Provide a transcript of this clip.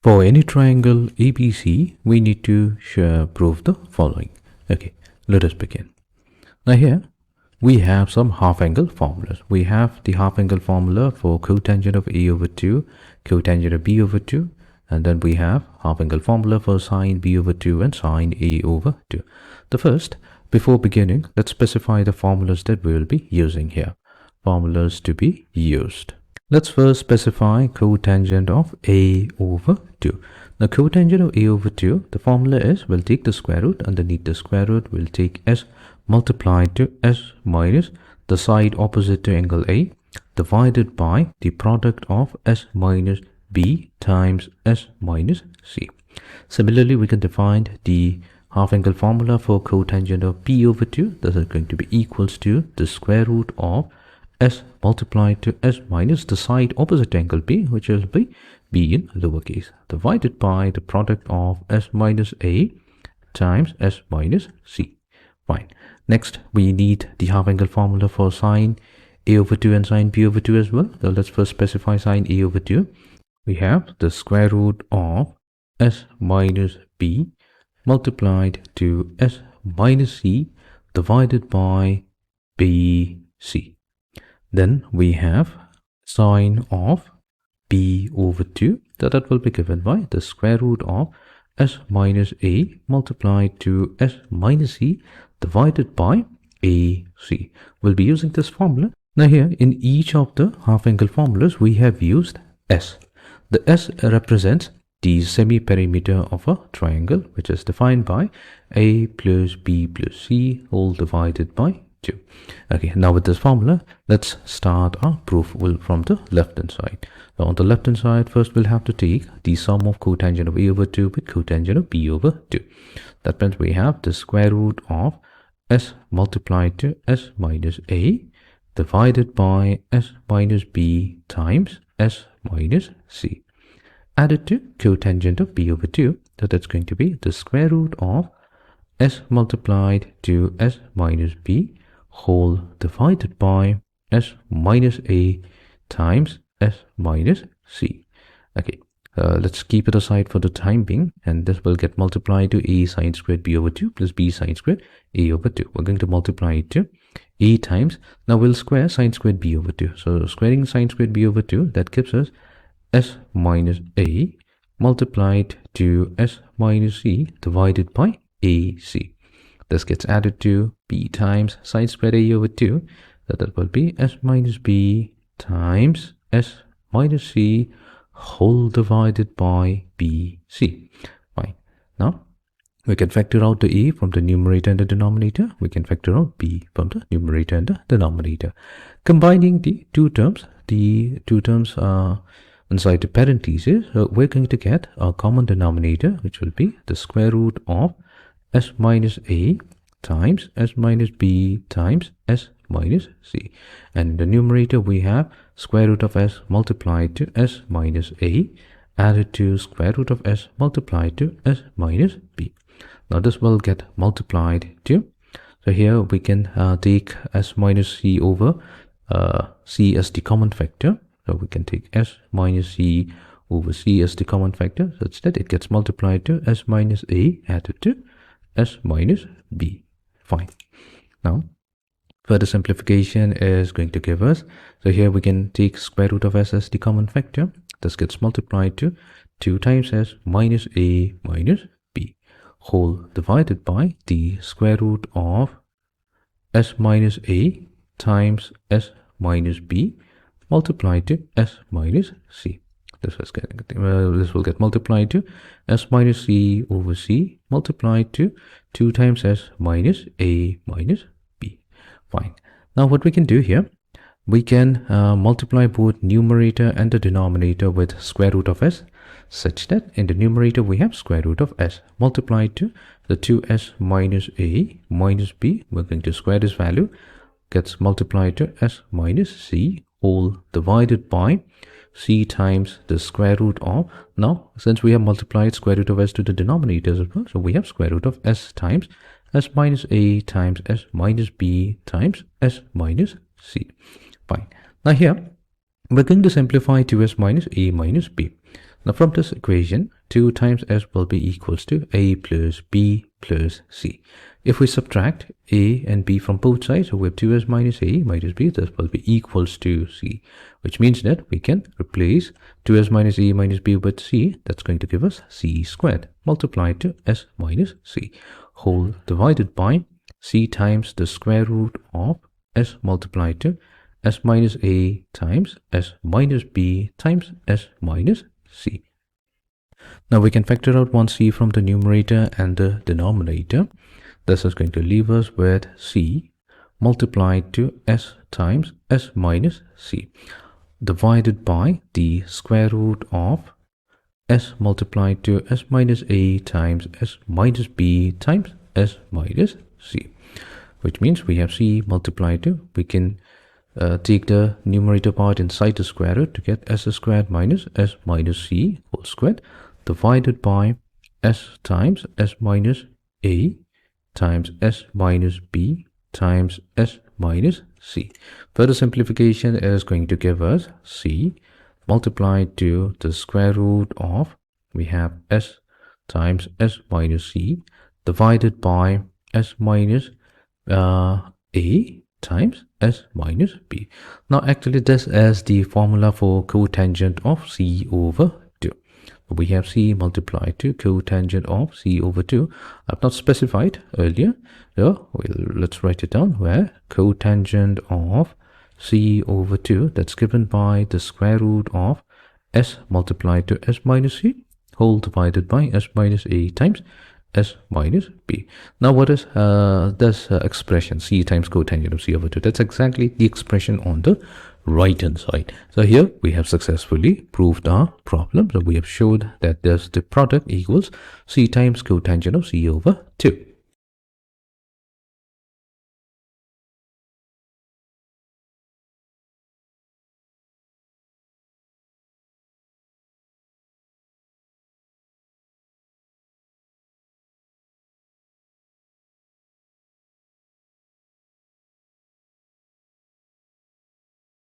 For any triangle ABC, we need to prove the following. Okay, let us begin. Now here, we have some half-angle formulas. We have the half-angle formula for cotangent of A over 2, cotangent of B over 2, and then we have half-angle formula for sine B over 2 and sine A over 2. The first, before beginning, let's specify the formulas that we will be using here. Formulas to be used. Let's first specify cotangent of A over 2. Now cotangent of A over 2, the formula is, we'll take the square root, underneath the square root, we'll take S multiplied to S minus the side opposite to angle A divided by the product of S minus B times S minus C. Similarly, we can define the half-angle formula for cotangent of B over 2. This is going to be equals to the square root of S multiplied to S minus the side opposite angle B, which will be B in lowercase, divided by the product of S minus A times S minus C. Fine. Next, we need the half-angle formula for sine A over 2 and sine B over 2 as well. So let's first specify sine A over 2. We have the square root of S minus B multiplied to S minus C divided by BC. Then we have sine of B over 2. So that will be given by the square root of S minus A multiplied to S minus C divided by AC. We'll be using this formula. Now here, in each of the half-angle formulas, we have used S. The S represents the semi-perimeter of a triangle, which is defined by A plus B plus C all divided by 2. Okay, now with this formula, let's start our proof from the left-hand side. So on the left-hand side, first we'll have to take the sum of cotangent of A over 2 with cotangent of B over 2. That means we have the square root of S multiplied to S minus A divided by S minus B times S minus C added to cotangent of B over 2. So that's going to be the square root of S multiplied to S minus B whole divided by S minus A times S minus C. Okay, let's keep it aside for the time being, and this will get multiplied to A sine squared B over 2 plus B sine squared A over 2. We're going to multiply it to A times, now we'll square sine squared B over 2. So squaring sine squared B over 2, that gives us S minus A multiplied to S minus C divided by AC. This gets added to B times sine squared A over 2. So that will be S minus B times S minus C whole divided by BC. Fine. Now, we can factor out the A from the numerator and the denominator. We can factor out B from the numerator and the denominator. Combining the two terms are inside the parentheses, we're going to get a common denominator, which will be the square root of S minus A times S minus B times S minus C. And in the numerator, we have square root of S multiplied to S minus A added to square root of S multiplied to S minus B. Now this will get multiplied to, so here we can take S minus C over C as the common factor. So we can take S minus C over C as the common factor, such that it gets multiplied to S minus A added to S minus B. Fine. Now, further simplification is going to give us, so here we can take square root of S as the common factor. This gets multiplied to 2 times S minus A minus B whole divided by the square root of S minus A times S minus B multiplied to S minus C. This will get multiplied to S minus C over C multiplied to 2 times S minus A minus B. Fine. Now what we can do here, we can multiply both numerator and the denominator with square root of S, such that in the numerator we have square root of S multiplied to the 2S minus A minus B. We're going to square this value, gets multiplied to S minus C whole divided by C times the square root of, now since we have multiplied square root of S to the denominators as well, so we have square root of S times S minus A times S minus B times S minus C. Fine. Now here we're going to simplify 2S minus A minus B. Now from this equation, 2 times s will be equals to a plus b plus c. If we subtract a and b from both sides, so we have 2s minus a minus b, this will be equals to c, which means that we can replace 2s minus a minus b with c. That's going to give us c squared multiplied to s minus c whole divided by c times the square root of s multiplied to s minus a times s minus b times s minus c. Now we can factor out 1c from the numerator and the denominator. This is going to leave us with c multiplied to s times s minus c divided by the square root of s multiplied to s minus a times s minus b times s minus c, which means we have c multiplied to, we can take the numerator part inside the square root to get s squared minus s minus c whole squared divided by s times s minus a times s minus b times s minus c. Further simplification is going to give us c multiplied to the square root of, we have s times s minus c divided by s minus a times s minus b. Now actually this is the formula for cotangent of c over 2. We have c multiplied to cotangent of c over 2. I've not specified earlier, so let's write it down, where cotangent of c over 2, that's given by the square root of s multiplied to s minus c whole divided by s minus a times s minus b. Now what is this expression, c times cotangent of c over 2? That's exactly the expression on the right hand side. So here we have successfully proved our problem. So we have showed that the product equals c times cotangent of c over 2.